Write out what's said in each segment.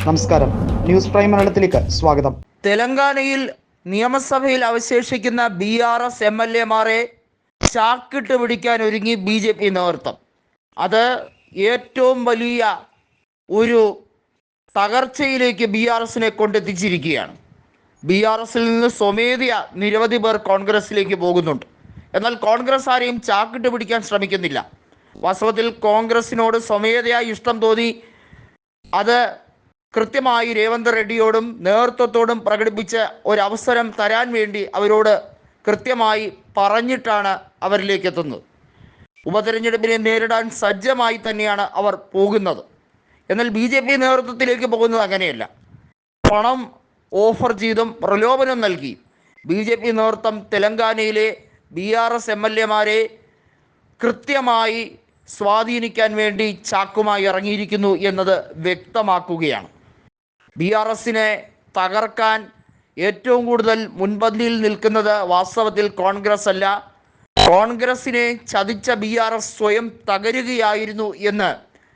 നമസ്കാരം, news prime മലയാളത്തിലേക്ക് സ്വാഗതം. തെലങ്കാനയിൽ നിയമസഭയിൽ അവശേഷിക്കുന്ന BRS MLA-മാരെ ചാക്കിട്ട് പിടിക്കാൻ ഒരുങ്ങി BJP നേതൃത്വം. അത് ഏറ്റവും വലിയ ഒരു തകർച്ചയിലേക്ക് BRS-നെ കൊണ്ടെത്തിച്ചിരിക്കുകയാണ്. BRS-ൽ നിന്ന് സ്വമേധയാ നിരവധി പേർ കോൺഗ്രസിലേക്ക് പോകുന്നുണ്ട്. എന്നാൽ കോൺഗ്രസ് ആരെയും ചാക്കിട്ട് പിടിക്കാൻ ശ്രമിക്കുന്നില്ല. വാസ്തവത്തിൽ കോൺഗ്രസിനോട് സ്വമേധയാ ഇഷ്ടം തോന്നി അത് കൃത്യമായി രേവന്ത് റെഡ്ഡിയോടും നേതൃത്വത്തോടും പ്രകടിപ്പിച്ച ഒരവസരം തരാൻ വേണ്ടി അവരോട് കൃത്യമായി പറഞ്ഞിട്ടാണ് അവരിലേക്ക് എത്തുന്നത്. ഉപതെരഞ്ഞെടുപ്പിനെ നേരിടാൻ സജ്ജമായി തന്നെയാണ് അവർ പോകുന്നത്. എന്നാൽ BJP നേതൃത്വത്തിലേക്ക് പോകുന്നത് അങ്ങനെയല്ല. പണം ഓഫർ ചെയ്തും പ്രലോഭനം നൽകി BJP നേതൃത്വം തെലങ്കാനയിലെ BRS MLA-മാരെ കൃത്യമായി സ്വാധീനിക്കാൻ വേണ്ടി ചാക്കുമായി ഇറങ്ങിയിരിക്കുന്നു എന്നത് വ്യക്തമാക്കുകയാണ്. BRS-നെ തകർക്കാൻ ഏറ്റവും കൂടുതൽ മുൻപന്തിയിൽ നിൽക്കുന്നത് വാസ്തവത്തിൽ കോൺഗ്രസ് അല്ല. കോൺഗ്രസിനെ ചതിച്ച BRS സ്വയം തകരുകയായിരുന്നു എന്ന്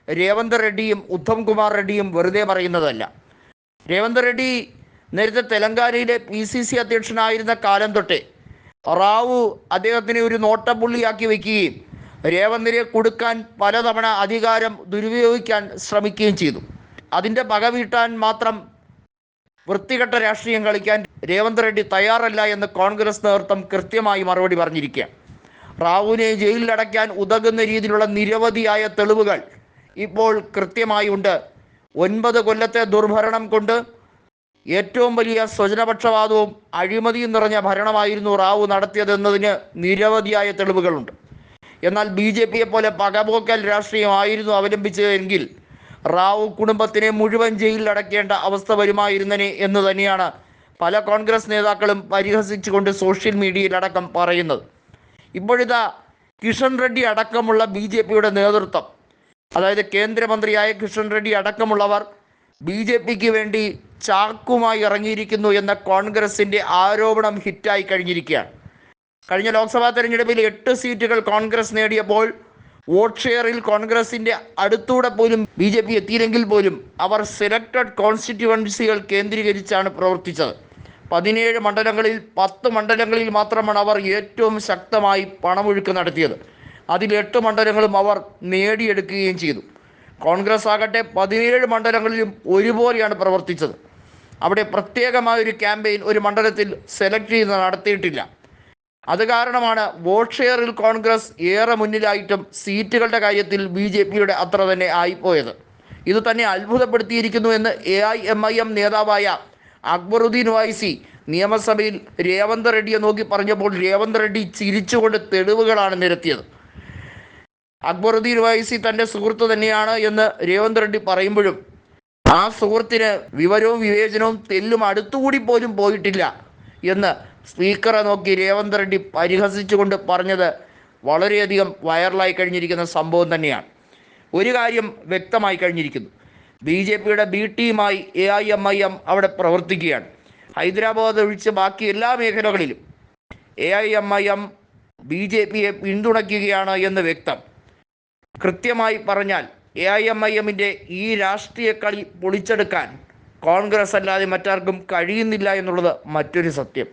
രേവന്ത് റെഡ്ഡിയും ഉദ്ധം കുമാർ റെഡ്ഡിയും വെറുതെ പറയുന്നതല്ല. രേവന്ത് റെഡ്ഡി നേരത്തെ തെലങ്കാനയിലെ PCC അധ്യക്ഷനായിരുന്ന കാലം തൊട്ടേ റാവു അദ്ദേഹത്തിനെ ഒരു നോട്ടപ്പുള്ളിയാക്കി വയ്ക്കുകയും രേവന്തിനെ കൊടുക്കാൻ പലതവണ അധികാരം ദുരുപയോഗിക്കാൻ ശ്രമിക്കുകയും ചെയ്തു. അതിൻ്റെ പക വീട്ടാൻ മാത്രം വൃത്തികെട്ട രാഷ്ട്രീയം കളിക്കാൻ രേവന്ത് റെഡ്ഡി തയ്യാറല്ല എന്ന് കോൺഗ്രസ് നേതൃത്വം കൃത്യമായി മറുപടി പറഞ്ഞിരിക്കുകയാണ്. റാവുവിനെ ജയിലിലടയ്ക്കാൻ ഉതകുന്ന രീതിയിലുള്ള നിരവധിയായ തെളിവുകൾ ഇപ്പോൾ കൃത്യമായി ഉണ്ട്. 9 കൊല്ലത്തെ ദുർഭരണം കൊണ്ട് ഏറ്റവും വലിയ സ്വജനപക്ഷപാതവും അഴിമതിയും നിറഞ്ഞ ഭരണമായിരുന്നു റാവു നടത്തിയതെന്നതിന് നിരവധിയായ തെളിവുകളുണ്ട്. എന്നാൽ BJP-യെ പോലെ പകപോക്കൽ രാഷ്ട്രീയമായിരുന്നു അവലംബിച്ചതെങ്കിൽ റാവു കുടുംബത്തിനെ മുഴുവൻ ജയിലിലടക്കേണ്ട അവസ്ഥ വരുമായിരുന്നനെ എന്ന് തന്നെയാണ് പല കോൺഗ്രസ് നേതാക്കളും പരിഹസിച്ചുകൊണ്ട് സോഷ്യൽ മീഡിയയിലടക്കം പറയുന്നത്. ഇപ്പോഴിതാ കിഷൻ റെഡ്ഡി അടക്കമുള്ള BJP-യുടെ നേതൃത്വം, അതായത് കേന്ദ്രമന്ത്രിയായ കിഷൻ റെഡ്ഡി അടക്കമുള്ളവർ BJP-ക്ക് വേണ്ടി ചാക്കുമായി ഇറങ്ങിയിരിക്കുന്നു എന്ന കോൺഗ്രസിൻ്റെ ആരോപണം ഹിറ്റായി കഴിഞ്ഞിരിക്കുകയാണ്. കഴിഞ്ഞ ലോക്സഭാ തെരഞ്ഞെടുപ്പിൽ 8 സീറ്റുകൾ കോൺഗ്രസ് നേടിയപ്പോൾ വോട്ട് ഷെയറിൽ കോൺഗ്രസിൻ്റെ അടുത്തൂടെ പോലും BJP എത്തിയില്ലെങ്കിൽ പോലും അവർ സെലക്റ്റഡ് കോൺസ്റ്റിറ്റ്യുവൻസികൾ കേന്ദ്രീകരിച്ചാണ് പ്രവർത്തിച്ചത്. 17 മണ്ഡലങ്ങളിൽ 10 മണ്ഡലങ്ങളിൽ മാത്രമാണ് അവർ ഏറ്റവും ശക്തമായി പണമൊഴുക്ക് നടത്തിയത്. അതിൽ 8 മണ്ഡലങ്ങളും അവർ നേടിയെടുക്കുകയും ചെയ്തു. കോൺഗ്രസ് ആകട്ടെ 17 മണ്ഡലങ്ങളിലും ഒരുപോലെയാണ് പ്രവർത്തിച്ചത്. അവിടെ പ്രത്യേകമായൊരു ക്യാമ്പയിൻ ഒരു മണ്ഡലത്തിൽ സെലക്ട് ചെയ്ത് നടത്തിയിട്ടില്ല. അത് കാരണമാണ് വോട്ട് ഷെയറിൽ കോൺഗ്രസ് ഏറെ മുന്നിലായിട്ടും സീറ്റുകളുടെ കാര്യത്തിൽ BJP-യുടെ അത്ര തന്നെ ആയിപ്പോയത്. ഇത് തന്നെ അത്ഭുതപ്പെടുത്തിയിരിക്കുന്നു എന്ന് AIMIM നേതാവായ അക്ബറുദ്ദീൻ ഒവൈസി നിയമസഭയിൽ രേവന്ത് റെഡ്ഡിയെ നോക്കി പറഞ്ഞപ്പോൾ രേവന്ത് റെഡ്ഡി ചിരിച്ചുകൊണ്ട് തെളിവുകളാണ് നിരത്തിയത്. അക്ബറുദ്ദീൻ ഒവൈസി തൻ്റെ സുഹൃത്ത് തന്നെയാണ് എന്ന് രേവന്ത് റെഡ്ഡി പറയുമ്പോഴും ആ സുഹൃത്തിന് വിവരവും വിവേചനവും തെല്ലും അടുത്തുകൂടി പോലും പോയിട്ടില്ല എന്ന് സ്പീക്കറെ നോക്കി രേവന്ത് റെഡ്ഡി പരിഹസിച്ചുകൊണ്ട് പറഞ്ഞത് വളരെയധികം വൈറലായി കഴിഞ്ഞിരിക്കുന്ന സംഭവം തന്നെയാണ്. ഒരു കാര്യം വ്യക്തമായി കഴിഞ്ഞിരിക്കുന്നു, BJP-യുടെ B ടീമായി AIMIM അവിടെ പ്രവർത്തിക്കുകയാണ്. ഹൈദരാബാദ് ഒഴിച്ച് ബാക്കി എല്ലാ മേഖലകളിലും AIMIM BJP-യെ പിന്തുണയ്ക്കുകയാണ് എന്ന് വ്യക്തം. കൃത്യമായി പറഞ്ഞാൽ AIMIM-ൻ്റെ ഈ രാഷ്ട്രീയ കളി പൊളിച്ചെടുക്കാൻ കോൺഗ്രസ് അല്ലാതെ മറ്റാർക്കും കഴിയുന്നില്ല എന്നുള്ളത് മറ്റൊരു സത്യം.